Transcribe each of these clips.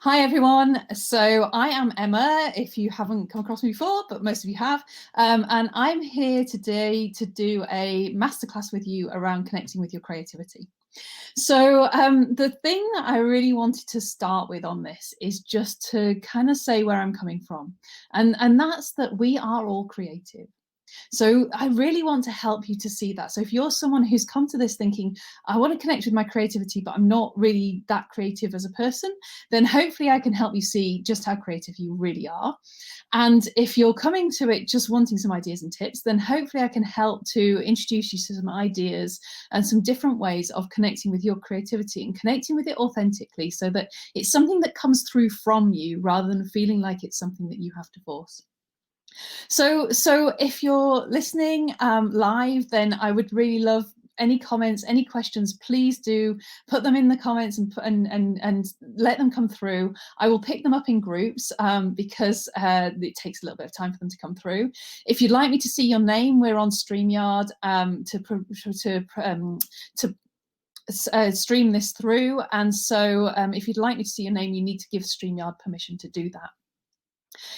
Hi everyone. So I am Emma, if you haven't come across me before, but most of you have. And I'm here today to do a masterclass with you around connecting with your creativity. So the thing that I really wanted to start with on this is just to kind of say where I'm coming from. And that's that we are all creative. So I really want to help you to see that. So if you're someone who's come to this thinking, I want to connect with my creativity, but I'm not really that creative as a person, then hopefully I can help you see just how creative you really are. And if you're coming to it just wanting some ideas and tips, then hopefully I can help to introduce you to some ideas and some different ways of connecting with your creativity and connecting with it authentically so that it's something that comes through from you rather than feeling like it's something that you have to force. So if you're listening live, then I would really love any comments, any questions. Please do put them in the comments and let them come through. I will pick them up in groups because it takes a little bit of time for them to come through. If you'd like me to see your name, we're on StreamYard to stream this through. And so if you'd like me to see your name, you need to give StreamYard permission to do that.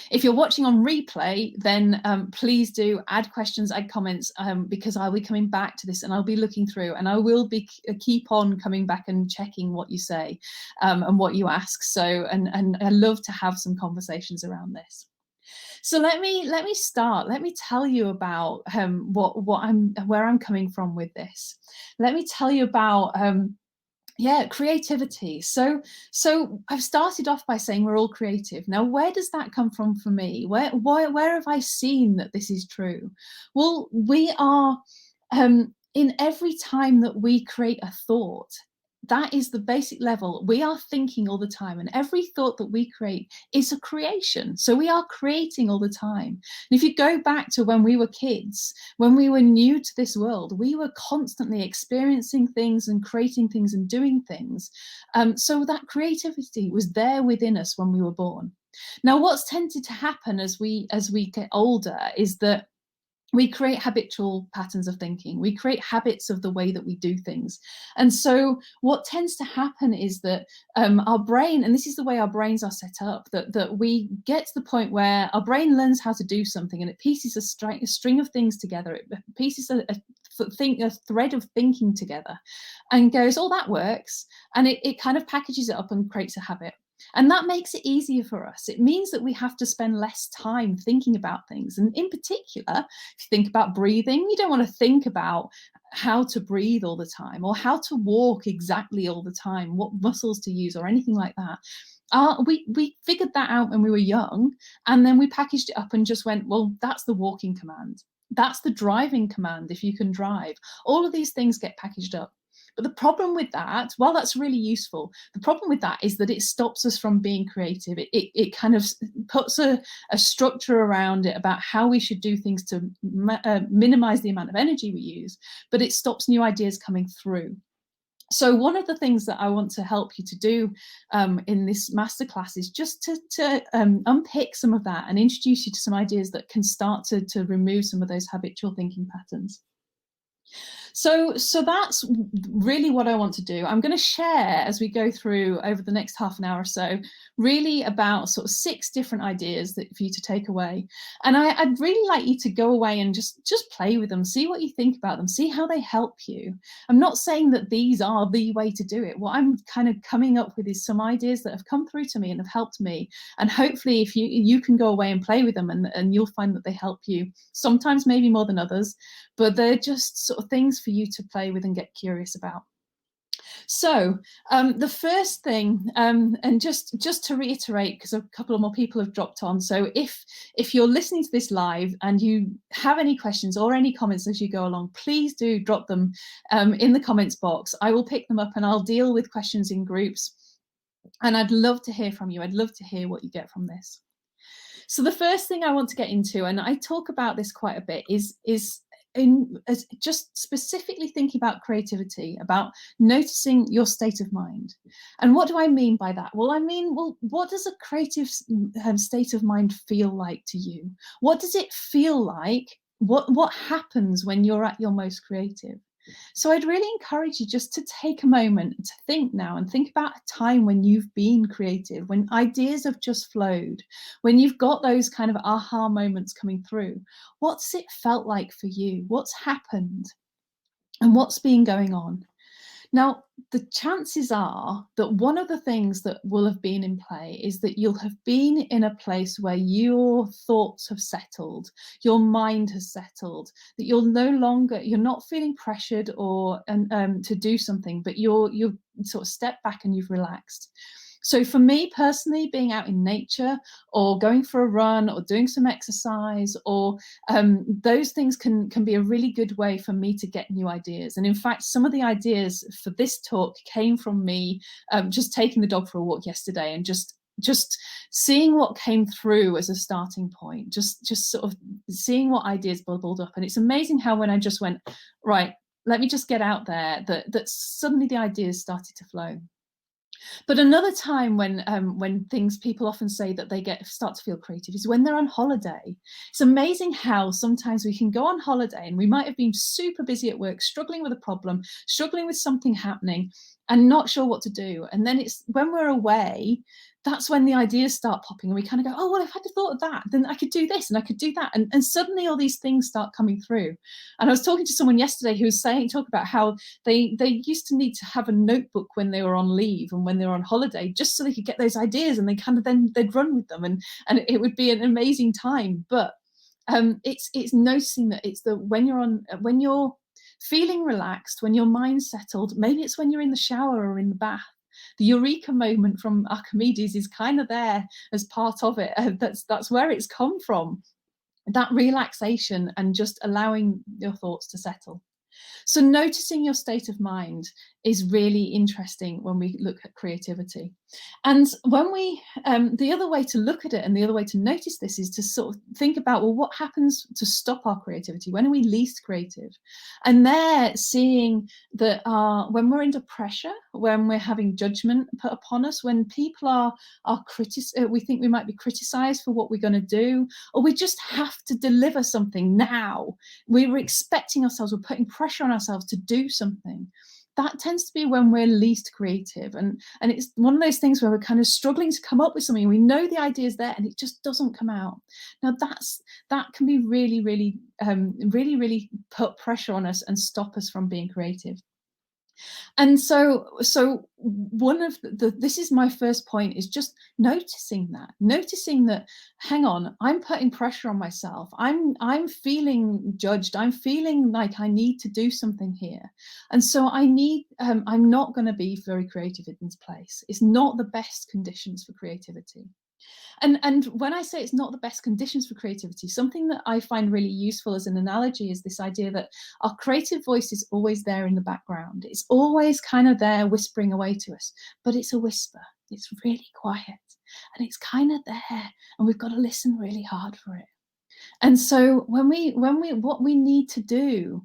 If you're watching on replay, then please do add questions, add comments, because I'll be coming back to this and I'll be looking through and I will be keep on coming back and checking what you say and what you ask. So, and I love to have some conversations around this. So let me start. Let me tell you about where I'm coming from with this. Let me tell you about creativity. So I've started off by saying we're all creative. Now, where does that come from for me? Where have I seen that this is true? Well, we are in every time that we create a thought, that is the basic level. We are thinking all the time, and every thought that we create is a creation. So we are creating all the time. And if you go back to when we were kids, when we were new to this world, we were constantly experiencing things and creating things and doing things. So that creativity was there within us when we were born. Now, what's tended to happen as we get older is that we create habitual patterns of thinking. We create habits of the way that we do things. And so what tends to happen is that our brain, and this is the way our brains are set up, that we get to the point where our brain learns how to do something and it pieces a string of things together. It pieces a thread of thinking together and goes, oh, that works. And it kind of packages it up and creates a habit. And that makes it easier for us. It means that we have to spend less time thinking about things. And in particular, if you think about breathing, you don't want to think about how to breathe all the time or how to walk exactly all the time, what muscles to use or anything like that. We figured that out when we were young, and then we packaged it up and just went, well, that's the walking command. That's the driving command if you can drive. All of these things get packaged up. But the problem with that, while that's really useful, the problem with that is that it stops us from being creative. It kind of puts a structure around it about how we should do things to minimize the amount of energy we use, but it stops new ideas coming through. So one of the things that I want to help you to do in this masterclass is just to unpick some of that and introduce you to some ideas that can start to remove some of those habitual thinking patterns. So that's really what I want to do. I'm going to share as we go through over the next half an hour or so, really about sort of 6 different ideas that for you to take away. And I'd really like you to go away and just play with them, see what you think about them, see how they help you. I'm not saying that these are the way to do it. What I'm kind of coming up with is some ideas that have come through to me and have helped me. And hopefully if you can go away and play with them and you'll find that they help you, sometimes maybe more than others, but they're just sort of things for you to play with and get curious about. So the first thing, and just to reiterate, because a couple of more people have dropped on, so if you're listening to this live and you have any questions or any comments as you go along, please do drop them in the comments box. I will pick them up and I'll deal with questions in groups. And I'd love to hear from you. I'd love to hear what you get from this. So the first thing I want to get into, and I talk about this quite a bit, is just specifically thinking about creativity, about noticing your state of mind. And what do I mean by that? Well, what does a creative state of mind feel like to you? What does it feel like? What happens when you're at your most creative? So I'd really encourage you just to take a moment to think now and think about a time when you've been creative, when ideas have just flowed, when you've got those kind of aha moments coming through. What's it felt like for you? What's happened? And what's been going on? Now, the chances are that one of the things that will have been in play is that you'll have been in a place where your thoughts have settled, your mind has settled, that you're not feeling pressured or to do something, but you've sort of stepped back and you've relaxed. So for me personally, being out in nature or going for a run or doing some exercise or those things can be a really good way for me to get new ideas. And in fact, some of the ideas for this talk came from me just taking the dog for a walk yesterday and just seeing what came through as a starting point, just sort of seeing what ideas bubbled up. And it's amazing how when I just went, right, let me just get out there, that suddenly the ideas started to flow. But another time when things people often say that they start to feel creative is when they're on holiday. It's amazing how sometimes we can go on holiday and we might have been super busy at work, struggling with a problem, struggling with something happening, and not sure what to do. And then it's when we're away, that's when the ideas start popping and we kind of go, oh, well, if I'd have thought of that, then I could do this and I could do that. And suddenly all these things start coming through. And I was talking to someone yesterday who was talk about how they used to need to have a notebook when they were on leave and when they were on holiday, just so they could get those ideas and they kind of then they'd run with them and it would be an amazing time. But it's noticing that it's when you're feeling relaxed, when your mind's settled, maybe it's when you're in the shower or in the bath. The eureka moment from Archimedes is kind of there as part of it. That's where it's come from. That relaxation and just allowing your thoughts to settle. So noticing your state of mind is really interesting when we look at creativity. And when the other way to look at it and the other way to notice this is to sort of think about, well, what happens to stop our creativity? When are we least creative? And there seeing that when we're under pressure, when we're having judgment put upon us, when people we think we might be criticized for what we're going to do, or we just have to deliver something now. We were expecting ourselves, we're putting pressure on ourselves to do something. That tends to be when we're least creative. And it's one of those things where we're kind of struggling to come up with something. We know the idea is there and it just doesn't come out. Now that can be really, really, really put pressure on us and stop us from being creative. And so one of this is my first point, is just noticing that, hang on, I'm putting pressure on myself. I'm feeling judged. I'm feeling like I need to do something here. And so I'm not going to be very creative in this place. It's not the best conditions for creativity. And when I say it's not the best conditions for creativity, something that I find really useful as an analogy is this idea that our creative voice is always there in the background. It's always kind of there whispering away to us, but it's a whisper. It's really quiet and it's kind of there and we've got to listen really hard for it. And so what we need to do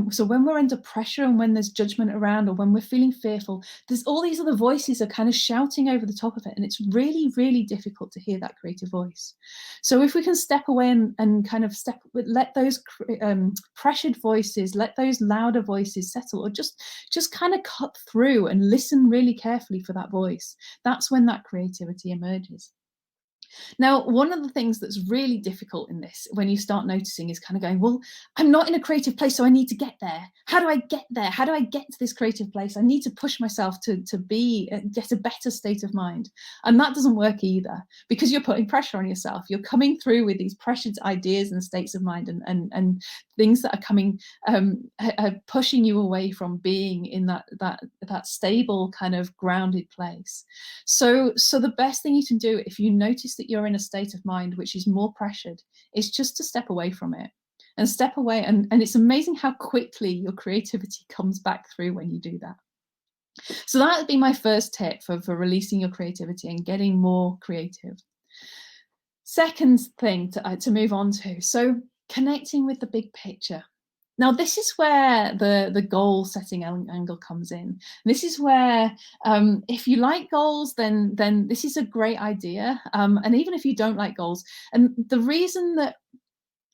so when we're under pressure and when there's judgment around or when we're feeling fearful, there's all these other voices are kind of shouting over the top of it, and it's really, really difficult to hear that creative voice. So if we can step away and kind of let those pressured voices, let those louder voices settle, or just kind of cut through and listen really carefully for that voice, that's when that creativity emerges. Now, one of the things that's really difficult in this, when you start noticing, is kind of going, well, I'm not in a creative place, so I need to get there. How do I get there? How do I get to this creative place? I need to push myself to get a better state of mind. And that doesn't work either, because you're putting pressure on yourself. You're coming through with these pressured ideas and states of mind and things that are coming, are pushing you away from being in that stable kind of grounded place. So the best thing you can do if you notice that you're in a state of mind which is more pressured is just to step away from it and step away. And it's amazing how quickly your creativity comes back through when you do that. So that would be my first tip for releasing your creativity and getting more creative. Second thing to move on to, so connecting with the big picture. Now, this is where the goal setting angle comes in. This is where, if you like goals, then this is a great idea. And even if you don't like goals, and the reason that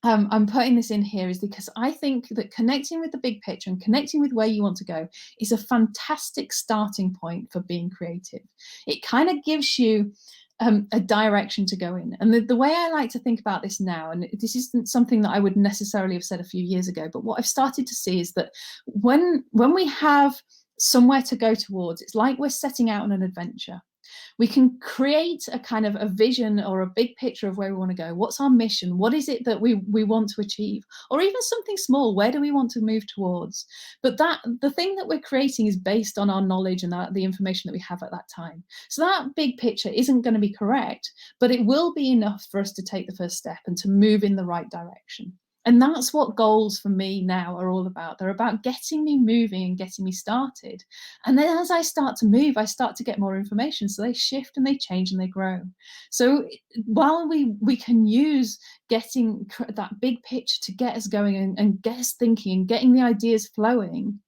I'm putting this in here is because I think that connecting with the big picture and connecting with where you want to go is a fantastic starting point for being creative. It kind of gives you a direction to go in. And the way I like to think about this now, and this isn't something that I would necessarily have said a few years ago, but what I've started to see is that when we have somewhere to go towards, it's like we're setting out on an adventure. We can create a kind of a vision or a big picture of where we want to go. What's our mission? What is it that we want to achieve? Or even something small, where do we want to move towards? But that the thing that we're creating is based on our knowledge and the information that we have at that time. So that big picture isn't going to be correct, but it will be enough for us to take the first step and to move in the right direction. And that's what goals for me now are all about. They're about getting me moving and getting me started. And then as I start to move, I start to get more information. So they shift and they change and they grow. So while we can use getting that big picture to get us going and get us thinking and getting the ideas flowing,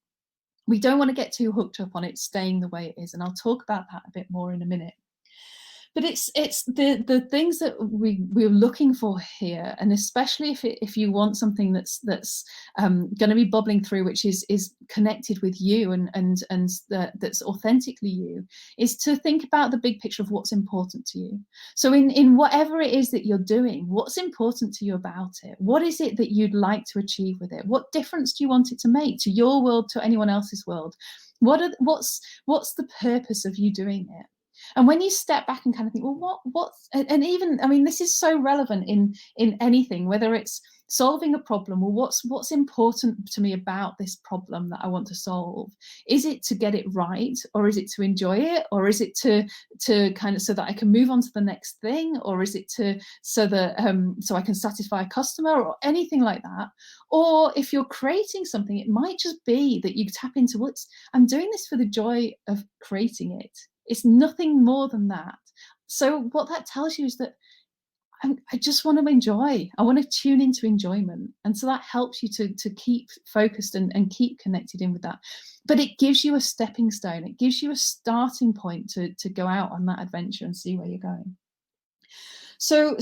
we don't want to get too hooked up on it staying the way it is. And I'll talk about that a bit more in a minute. But it's the things that we're looking for here, and especially if you want something that's going to be bubbling through, which is connected with you and that's authentically you, is to think about the big picture of what's important to you. So in whatever it is that you're doing, what's important to you about it? What is it that you'd like to achieve with it? What difference do you want it to make to your world, to anyone else's world? What's the purpose of you doing it? And when you step back and kind of think, well, what's, and even, I mean, this is so relevant in anything, whether it's solving a problem, well, what's important to me about this problem that I want to solve? Is it to get it right, or is it to enjoy it, or is it to kind of so that I can move on to the next thing, or is it so that so I can satisfy a customer, or anything like that? Or if you're creating something, it might just be that you tap into I'm doing this for the joy of creating it. It's nothing more than that. So what that tells you is that I just want to enjoy. I want to tune into enjoyment. And so that helps you to keep focused and keep connected in with that. But it gives you a stepping stone. It gives you a starting point to go out on that adventure and see where you're going. So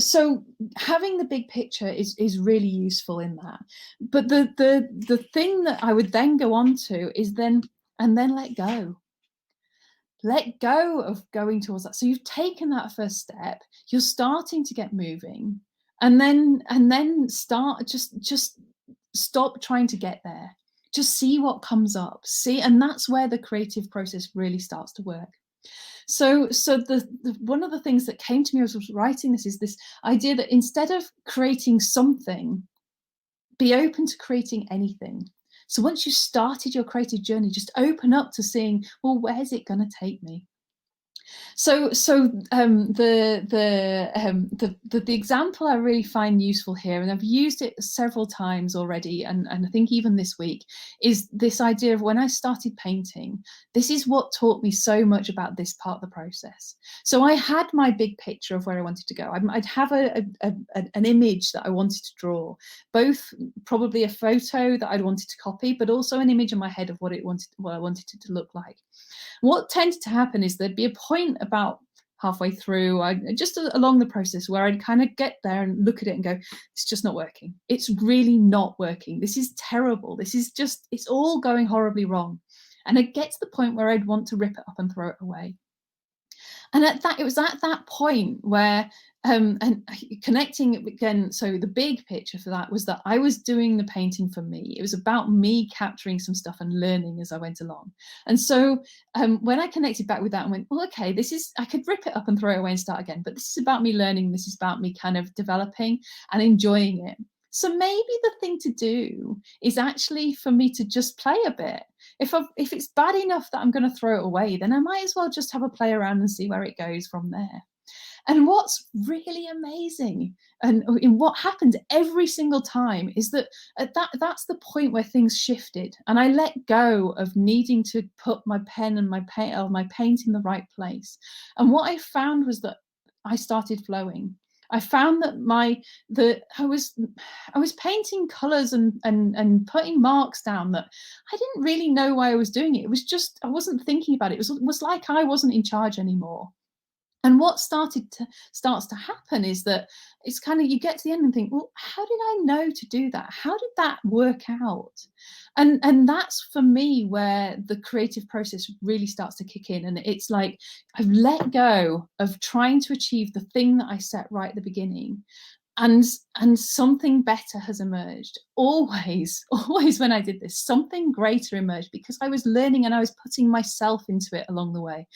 having the big picture is really useful in that. But the thing that I would then go on to is then let go. Let go of going towards that. So you've taken that first step, you're starting to get moving, and then start just stop trying to get there. Just see what comes up. See, and that's where the creative process really starts to work. So the one of the things that came to me as I was writing this is this idea that instead of creating something, be open to creating anything. So once you started your creative journey, just open up to seeing, well, where's it going to take me? So the example I really find useful here, and I've used it several times already, and I think even this week, is this idea of when I started painting, this is what taught me so much about this part of the process. So I had my big picture of where I wanted to go. I'd have an image that I wanted to draw, both probably a photo that I'd wanted to copy, but also an image in my head of what I wanted it to look like. What tended to happen is there'd be a point about halfway through, just along the process, where I'd kind of get there and look at it and go, it's just not working. It's really not working. This is terrible. This is just, it's all going horribly wrong. And I'd get to the point where I'd want to rip it up and throw it away. And it was at that point where, and connecting again, so the big picture for that was that I was doing the painting for me. It was about me capturing some stuff and learning as I went along. And so when I connected back with that and went, well, okay, I could rip it up and throw it away and start again, but this is about me learning. This is about me kind of developing and enjoying it. So maybe the thing to do is actually for me to just play a bit. If it's bad enough that I'm going to throw it away, then I might as well just have a play around and see where it goes from there. And what's really amazing and in what happened every single time is that that's the point where things shifted, and I let go of needing to put my pen and my paint in the right place. And what I found was that I started flowing. I found that I was painting colours and putting marks down that I didn't really know why I was doing it. It was just I wasn't thinking about it. It was like I wasn't in charge anymore. And what starts to happen is that it's kind of, you get to the end and think, well, how did I know to do that? How did that work out? And that's for me where the creative process really starts to kick in. And it's like I've let go of trying to achieve the thing that I set right at the beginning, and something better has emerged. Always when I did this, something greater emerged, because I was learning and I was putting myself into it along the way.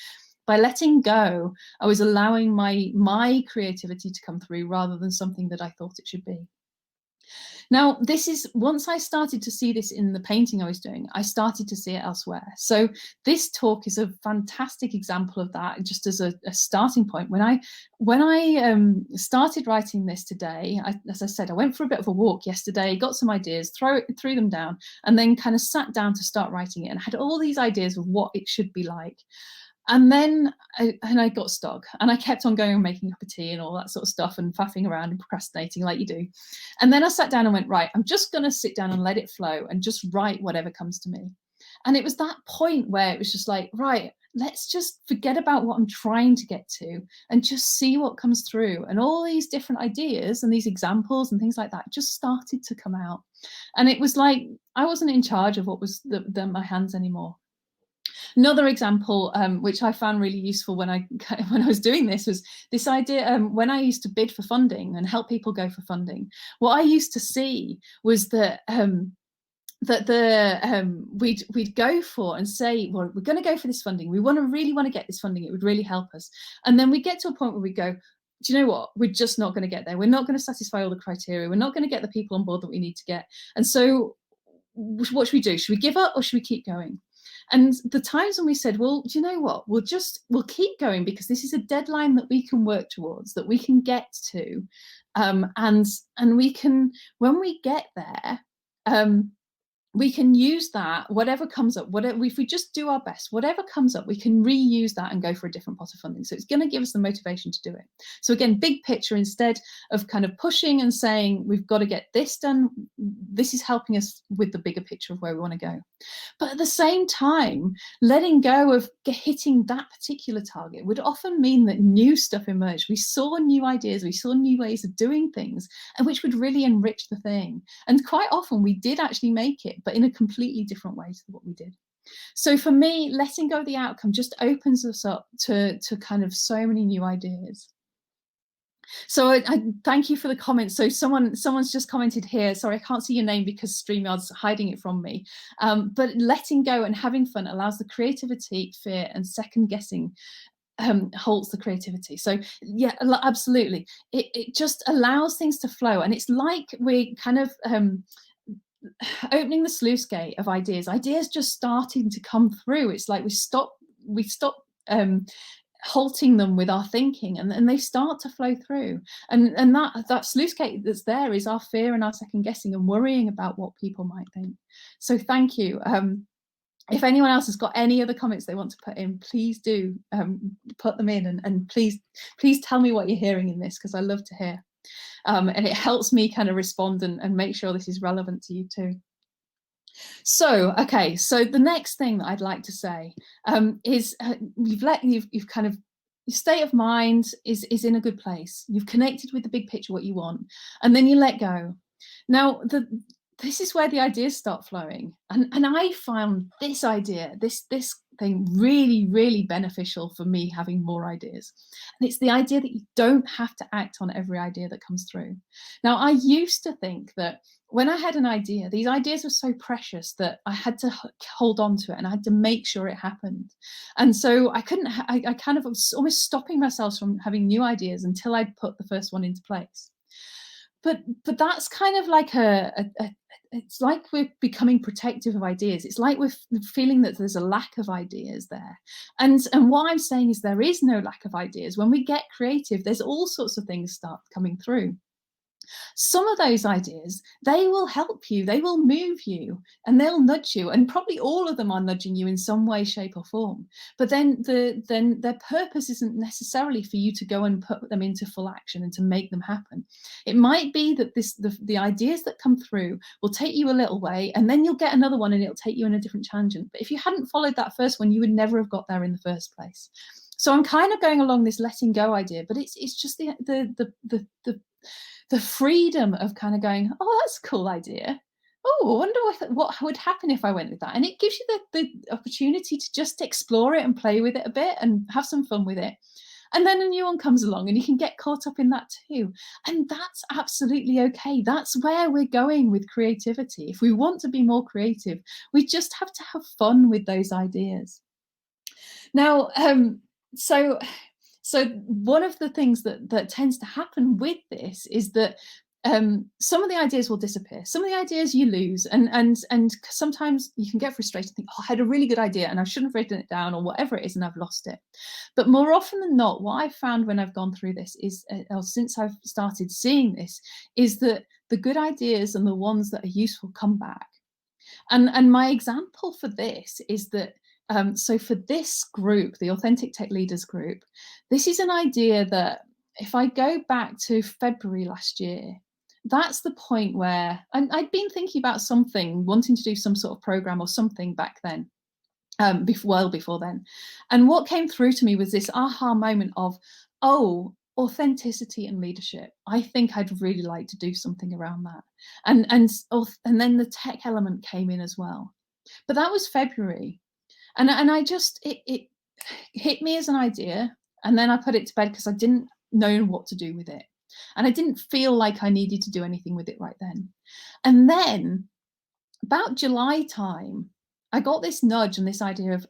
By letting go, I was allowing my creativity to come through rather than something that I thought it should be. Now, this is, once I started to see this in the painting I was doing, I started to see it elsewhere. So this talk is a fantastic example of that, just as a starting point. When I started writing this today, as I said, I went for a bit of a walk yesterday, got some ideas, threw them down, and then kind of sat down to start writing it, and had all these ideas of what it should be like. And then I got stuck, and I kept on going and making a cup of tea and all that sort of stuff, and faffing around and procrastinating like you do. And then I sat down and went, right, I'm just going to sit down and let it flow and just write whatever comes to me. And it was that point where it was just like, right, let's just forget about what I'm trying to get to and just see what comes through. And all these different ideas and these examples and things like that just started to come out. And it was like I wasn't in charge of what was my hands anymore. Another example, which I found really useful when I was doing this, was this idea. When I used to bid for funding and help people go for funding, what I used to see was that we'd go for and say, well, we're going to go for this funding. We really want to get this funding. It would really help us. And then we get to a point where we go, do you know what? We're just not going to get there. We're not going to satisfy all the criteria. We're not going to get the people on board that we need to get. And so what should we do? Should we give up or should we keep going? And the times when we said, well, do you know what? We'll keep going because this is a deadline that we can work towards, that we can get to. And we can, when we get there, we can use that, whatever comes up, whatever, if we just do our best, whatever comes up, we can reuse that and go for a different pot of funding. So it's going to give us the motivation to do it. So again, big picture, instead of kind of pushing and saying, we've got to get this done, this is helping us with the bigger picture of where we want to go. But at the same time, letting go of hitting that particular target would often mean that new stuff emerged. We saw new ideas, we saw new ways of doing things, and which would really enrich the thing. And quite often we did actually make it, but in a completely different way to what we did. So for me, letting go of the outcome just opens us up to kind of so many new ideas. So I thank you for the comments. So someone's just commented here. Sorry, I can't see your name because StreamYard's hiding it from me. But letting go and having fun allows the creativity, fear, and second guessing holds the creativity. So yeah, absolutely. It just allows things to flow, and it's like we're kind of opening the sluice gate of ideas just starting to come through. It's like we stop halting them with our thinking, and they start to flow through. And that sluice gate that's there is our fear and our second guessing and worrying about what people might think. So thank you. If anyone else has got any other comments they want to put in, please do put them in, and please tell me what you're hearing in this, because I love to hear. And it helps me kind of respond and make sure this is relevant to you too. So, okay, so the next thing that I'd like to say is you've kind of, your state of mind is in a good place. You've connected with the big picture, what you want, and then you let go. Now, this is where the ideas start flowing. And I found this idea, this thing really, really beneficial for me having more ideas. And it's the idea that you don't have to act on every idea that comes through. Now, I used to think that when I had an idea, these ideas were so precious that I had to hold on to it and I had to make sure it happened. And so I couldn't, I kind of was almost stopping myself from having new ideas until I'd put the first one into place. But that's kind of like it's like we're becoming protective of ideas. It's like we're feeling that there's a lack of ideas there. And what I'm saying is there is no lack of ideas. When we get creative, there's all sorts of things start coming through. Some of those ideas, they will help you, they will move you, and they'll nudge you, and probably all of them are nudging you in some way, shape or form. But then their purpose isn't necessarily for you to go and put them into full action and to make them happen. It might be that the ideas that come through will take you a little way, and then you'll get another one and it'll take you in a different tangent. But if you hadn't followed that first one, you would never have got there in the first place. So I'm kind of going along this letting go idea, but it's just the freedom of kind of going, oh, that's a cool idea. Oh, I wonder what would happen if I went with that. And it gives you the opportunity to just explore it and play with it a bit and have some fun with it. And then a new one comes along and you can get caught up in that too. And that's absolutely okay. That's where we're going with creativity. If we want to be more creative, we just have to have fun with those ideas. Now, so one of the things that tends to happen with this is that some of the ideas will disappear. Some of the ideas you lose, and sometimes you can get frustrated and think, oh, I had a really good idea and I shouldn't have written it down or whatever it is, and I've lost it. But more often than not, what I've found when I've gone through this is, or since I've started seeing this, is that the good ideas and the ones that are useful come back. And my example for this is that, so for this group, the Authentic Tech Leaders group, this is an idea that if I go back to February last year, that's the point where I'd been thinking about something, wanting to do some sort of program or something back then, well before then. And what came through to me was this aha moment of, oh, authenticity and leadership. I think I'd really like to do something around that. And then the tech element came in as well. But that was February. And I just, it hit me as an idea. And then I put it to bed because I didn't know what to do with it. And I didn't feel like I needed to do anything with it right then. And then about July time, I got this nudge and this idea of,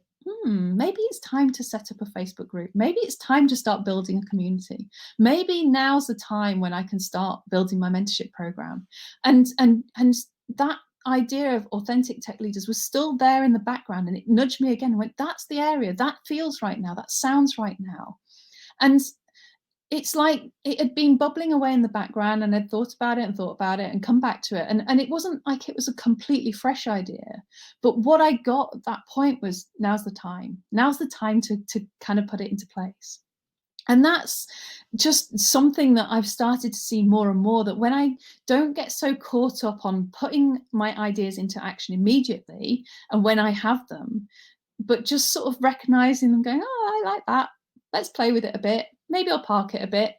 maybe it's time to set up a Facebook group. Maybe it's time to start building a community. Maybe now's the time when I can start building my mentorship program. And that idea of Authentic Tech Leaders was still there in the background, and it nudged me again and went, that's the area, that feels right now, that sounds right now. And it's like it had been bubbling away in the background, and I'd thought about it and come back to it. And it wasn't like it was a completely fresh idea. But what I got at that point was, now's the time. Now's the time to kind of put it into place. And that's just something that I've started to see more and more, that when I don't get so caught up on putting my ideas into action immediately and when I have them, but just sort of recognizing them, going, oh, I like that. Let's play with it a bit. Maybe I'll park it a bit.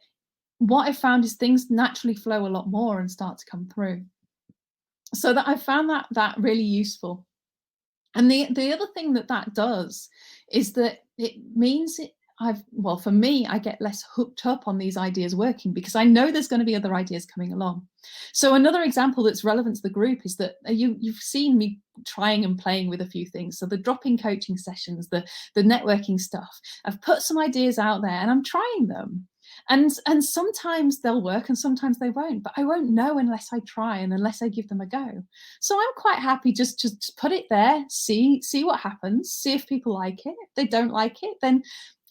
What I found is things naturally flow a lot more and start to come through. So that I found that really useful. And the other thing that does is that it means for me, I get less hooked up on these ideas working because I know there's going to be other ideas coming along. So another example that's relevant to the group is that you've seen me trying and playing with a few things. So the drop-in coaching sessions, the networking stuff, I've put some ideas out there and I'm trying them. And sometimes they'll work and sometimes they won't, but I won't know unless I try and unless I give them a go. So I'm quite happy just to put it there, see what happens, see if people like it. If they don't like it, then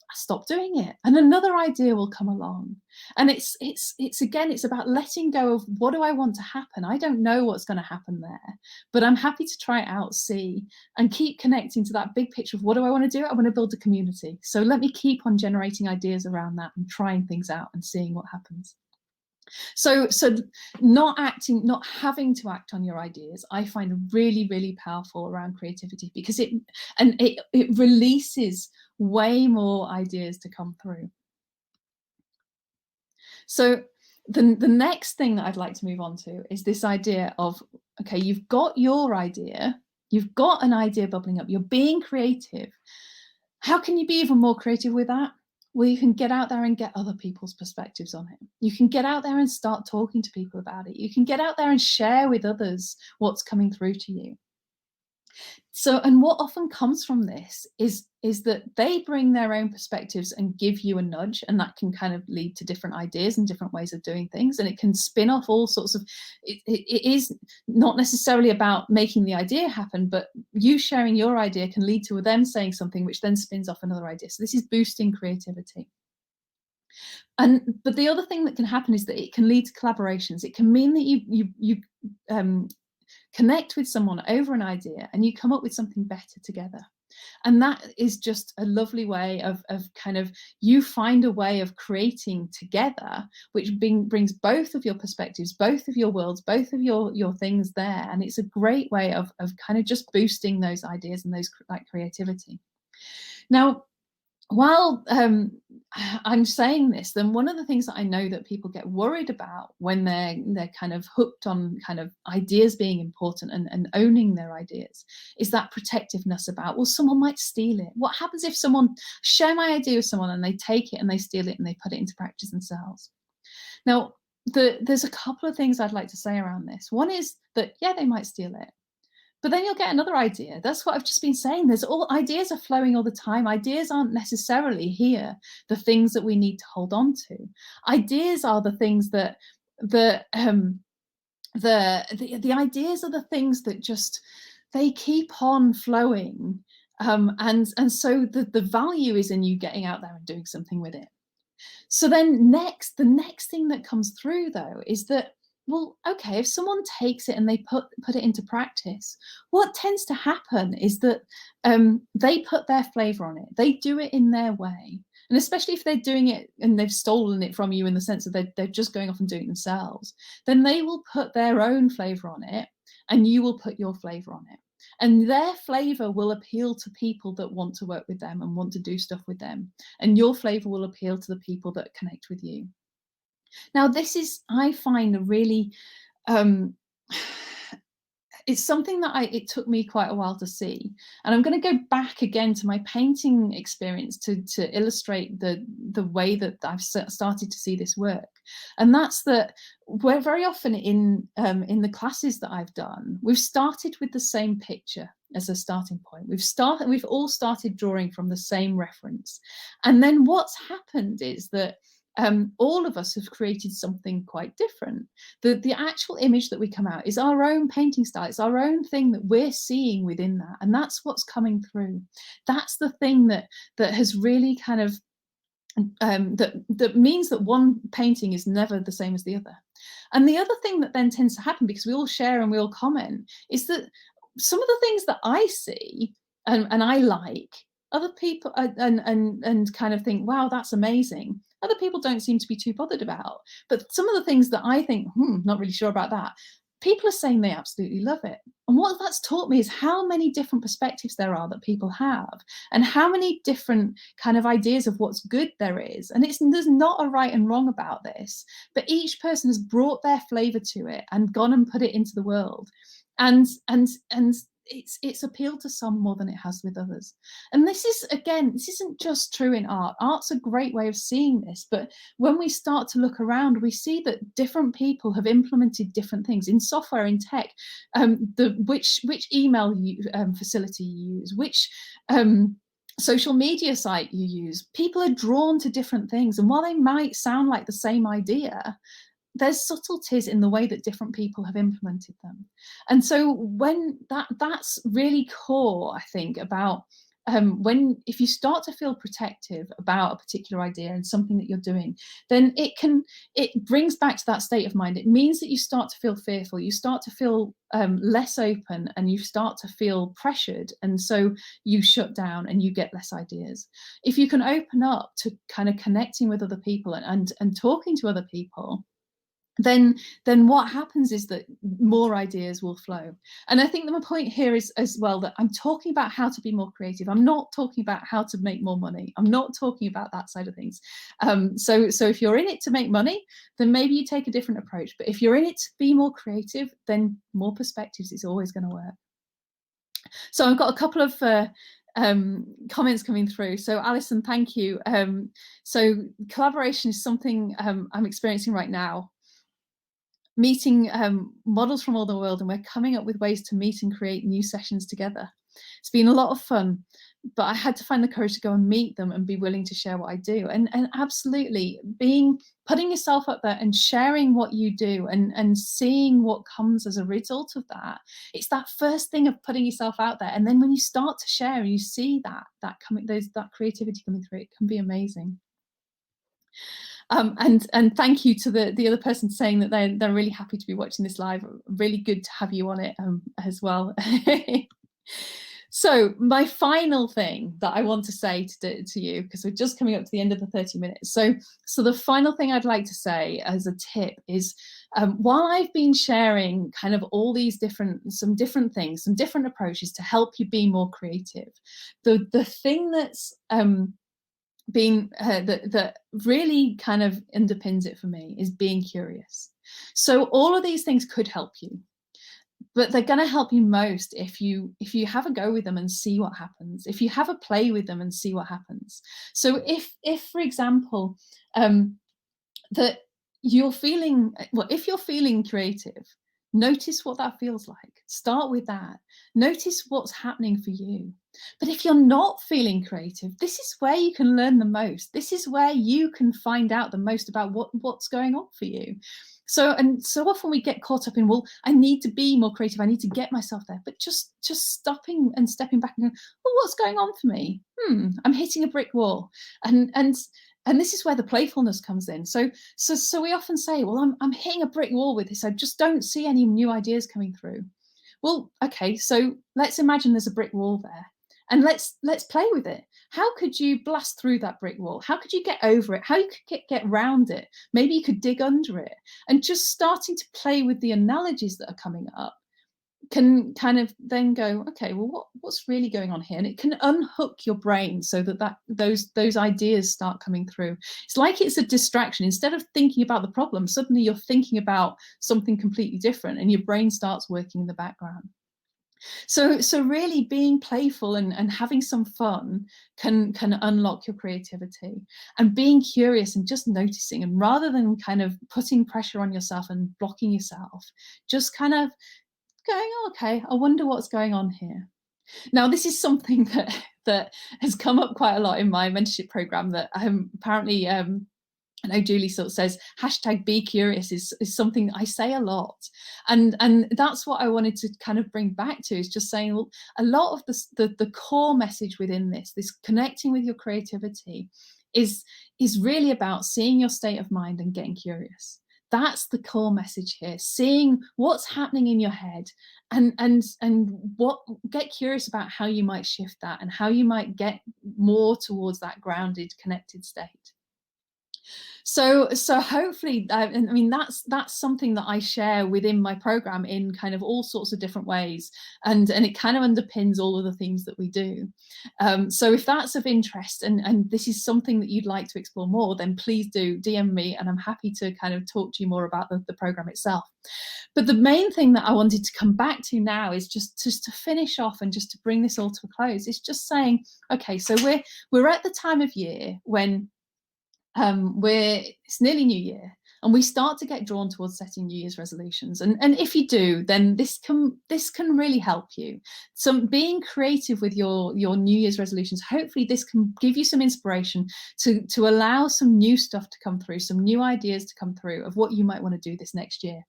I stop doing it and another idea will come along. And it's again, it's about letting go of, what do I want to happen? I don't know what's going to happen there, but I'm happy to try it out, see, and keep connecting to that big picture of, what do I want to do? I want to build a community. So let me keep on generating ideas around that and trying things out and seeing what happens. So not having to act on your ideas, I find really, really powerful around creativity, because it releases way more ideas to come through. So the next thing that I'd like to move on to is this idea of, okay, you've got your idea, you've got an idea bubbling up, you're being creative. How can you be even more creative with that? Well, you can get out there and get other people's perspectives on it. You can get out there and start talking to people about it. You can get out there and share with others what's coming through to you. So, and what often comes from this is that they bring their own perspectives and give you a nudge, and that can kind of lead to different ideas and different ways of doing things. And it can spin off all sorts of, it is not necessarily about making the idea happen, but you sharing your idea can lead to them saying something, which then spins off another idea. So this is boosting creativity. But the other thing that can happen is that it can lead to collaborations. It can mean that you connect with someone over an idea and you come up with something better together. And that is just a lovely way of kind of, you find a way of creating together, which brings both of your perspectives, both of your worlds, both of your things there. And it's a great way of kind of just boosting those ideas and those, like, creativity. Now, while I'm saying this, then one of the things that I know that people get worried about when they're kind of hooked on kind of ideas being important and owning their ideas is that protectiveness about, well, someone might steal it. What happens if someone share my idea with someone and they take it and they steal it and they put it into practice themselves? Now, there's a couple of things I'd like to say around this. One is that, yeah, they might steal it. But then you'll get another idea. That's what I've just been saying. There's all ideas are flowing all the time. Ideas aren't necessarily here the things that we need to hold on to. Ideas are the things that the ideas are the things that just they keep on flowing. And so the value is in you getting out there and doing something with it. So then the next thing that comes through though is that, well, okay, if someone takes it and they put it into practice, what tends to happen is that they put their flavor on it. They do it in their way. And especially if they're doing it and they've stolen it from you in the sense that they're just going off and doing it themselves, then they will put their own flavor on it and you will put your flavor on it. And their flavor will appeal to people that want to work with them and want to do stuff with them. And your flavor will appeal to the people that connect with you. Now, this is, I find, a really, it's something that it took me quite a while to see. And I'm going to go back again to my painting experience to illustrate the way that I've started to see this work. And that's that we're very often in the classes that I've done, we've started with the same picture as a starting point. We've all started drawing from the same reference. And then what's happened is that all of us have created something quite different. The actual image that we come out is our own painting style. It's our own thing that we're seeing within that. And that's what's coming through. That's the thing that has really kind of, that means that one painting is never the same as the other. And the other thing that then tends to happen, because we all share and we all comment, is that some of the things that I see and I like, other people and kind of think, wow, that's amazing. Other people don't seem to be too bothered about. But some of the things that I think, not really sure about that, people are saying they absolutely love it. And what that's taught me is how many different perspectives there are that people have, and how many different kind of ideas of what's good there is. And there's not a right and wrong about this, but each person has brought their flavor to it and gone and put it into the world. And it's appealed to some more than it has with others. And this isn't just true in art. Art's a great way of seeing this, but when we start to look around, we see that different people have implemented different things in software, in tech, which email facility you use, which social media site you use. People are drawn to different things, and while they might sound like the same idea, there's subtleties in the way that different people have implemented them. And so when that's really core, I think, about if you start to feel protective about a particular idea and something that you're doing, then it brings back to that state of mind. It means that you start to feel fearful, you start to feel less open, and you start to feel pressured, and so you shut down and you get less ideas. If you can open up to kind of connecting with other people and talking to other people, then what happens is that more ideas will flow. And I think that my point here is as well that I'm talking about how to be more creative. I'm not talking about how to make more money. I'm not talking about that side of things. So if you're in it to make money, then maybe you take a different approach. But if you're in it to be more creative, then more perspectives is always going to work. So I've got a couple of comments coming through. So Alison, thank you. So collaboration is something I'm experiencing right now. Meeting models from all the world, and we're coming up with ways to meet and create new sessions together. It's been a lot of fun, but I had to find the courage to go and meet them and be willing to share what I do. And absolutely putting yourself up there and sharing what you do and seeing what comes as a result of that. It's that first thing of putting yourself out there, and then when you start to share and you see that creativity coming through, it can be amazing. And thank you to the other person saying that they're really happy to be watching this live. Really good to have you on it as well. So my final thing that I want to say to you, because we're just coming up to the end of the 30 minutes. So the final thing I'd like to say as a tip is, while I've been sharing kind of all these some different things, some different approaches to help you be more creative, the thing that's being that really kind of underpins it for me is being curious. So all of these things could help you, but they're going to help you most if you have a go with them and see what happens, if you have a play with them and see what happens. So if for example, that you're feeling, well, if you're feeling creative, notice what that feels like. Start with that. Notice what's happening for you. But if you're not feeling creative, this is where you can learn the most. This is where you can find out the most about what's going on for you. So, and so often we get caught up in, well, I need to be more creative, I need to get myself there. But just stopping and stepping back and going, well, what's going on for me? I'm hitting a brick wall. And this is where the playfulness comes in. So we often say, well, I'm hitting a brick wall with this. I just don't see any new ideas coming through. Well, okay, so let's imagine there's a brick wall there, and let's play with it. How could you blast through that brick wall? How could you get over it? How you could get around it? Maybe you could dig under it. And just starting to play with the analogies that are coming up can kind of then go, okay, well, what's really going on here? And it can unhook your brain so that those ideas start coming through. It's like it's a distraction. Instead of thinking about the problem, suddenly you're thinking about something completely different, and your brain starts working in the background. So really being playful and having some fun can unlock your creativity, and being curious and just noticing, and rather than kind of putting pressure on yourself and blocking yourself, just kind of going, oh, okay, I wonder what's going on here. Now, this is something that has come up quite a lot in my mentorship program, that apparently I know Julie sort of says hashtag be curious is something I say a lot. And that's what I wanted to kind of bring back to, is just saying, well, a lot of the core message within this connecting with your creativity is really about seeing your state of mind and getting curious. That's the core message here, seeing what's happening in your head, and what, get curious about how you might shift that and how you might get more towards that grounded, connected state. So hopefully, I mean, that's something that I share within my program in kind of all sorts of different ways, and it kind of underpins all of the things that we do. So if that's of interest, and this is something that you'd like to explore more, then please do DM me, and I'm happy to kind of talk to you more about the program itself. But the main thing that I wanted to come back to now is just to finish off and just to bring this all to a close. Is just saying, okay, so we're at the time of year when it's nearly New Year, and we start to get drawn towards setting New Year's resolutions. And if you do, then this can really help you. So being creative with your New Year's resolutions, hopefully this can give you some inspiration to allow some new stuff to come through, some new ideas to come through of what you might want to do this next year.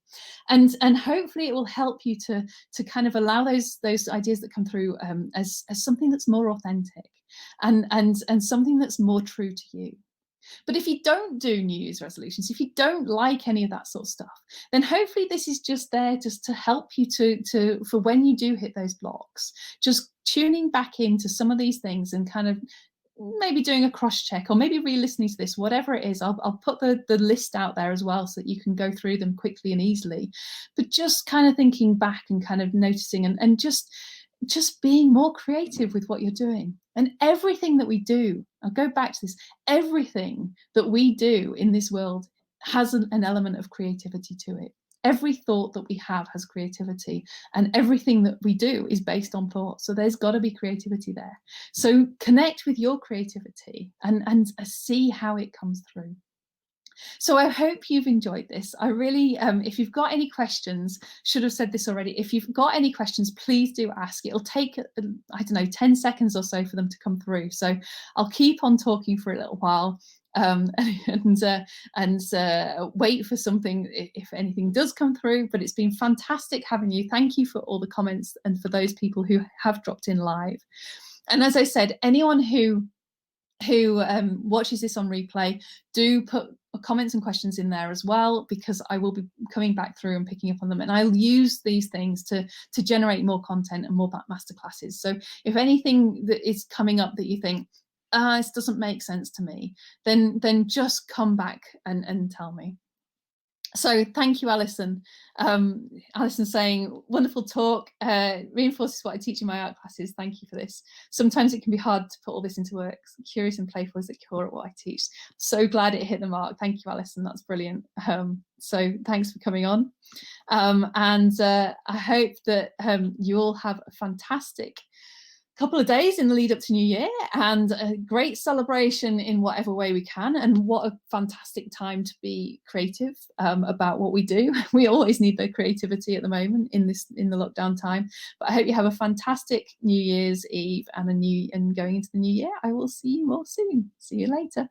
And hopefully it will help you to kind of allow those ideas that come through as something that's more authentic, and something that's more true to you. But if you don't do New Year's resolutions, if you don't like any of that sort of stuff, then hopefully this is just there just to help you to for when you do hit those blocks, just tuning back into some of these things and kind of maybe doing a cross check, or maybe re-listening to this, whatever it is. I'll put the list out there as well so that you can go through them quickly and easily. But just kind of thinking back and kind of noticing, and just being more creative with what you're doing. And everything that we do, I'll go back to this, everything that we do in this world has an element of creativity to it. Every thought that we have has creativity, and everything that we do is based on thought. So there's got to be creativity there. So connect with your creativity and see how it comes through. So I hope you've enjoyed this. I really, if you've got any questions, should have said this already. If you've got any questions, please do ask. It'll take, I don't know, 10 seconds or so for them to come through. So I'll keep on talking for a little while, and wait for something if anything does come through. But it's been fantastic having you. Thank you for all the comments, and for those people who have dropped in live. And as I said, anyone who watches this on replay, do put comments and questions in there as well, because I will be coming back through and picking up on them, and I'll use these things to generate more content and more masterclasses. So if anything that is coming up that you think, this doesn't make sense to me, then just come back and tell me. So thank you, Alison. Alison saying, wonderful talk, reinforces what I teach in my art classes. Thank you for this. Sometimes it can be hard to put all this into work. Curious and playful is the core of what I teach. So glad it hit the mark. Thank you, Alison. That's brilliant. So thanks for coming on. And I hope that you all have a fantastic couple of days in the lead up to New Year, and a great celebration in whatever way we can. And what a fantastic time to be creative about what we do. We always need the creativity at the moment in the lockdown time. But I hope you have a fantastic New Year's Eve and going into the new year. I will see you all soon. See you later.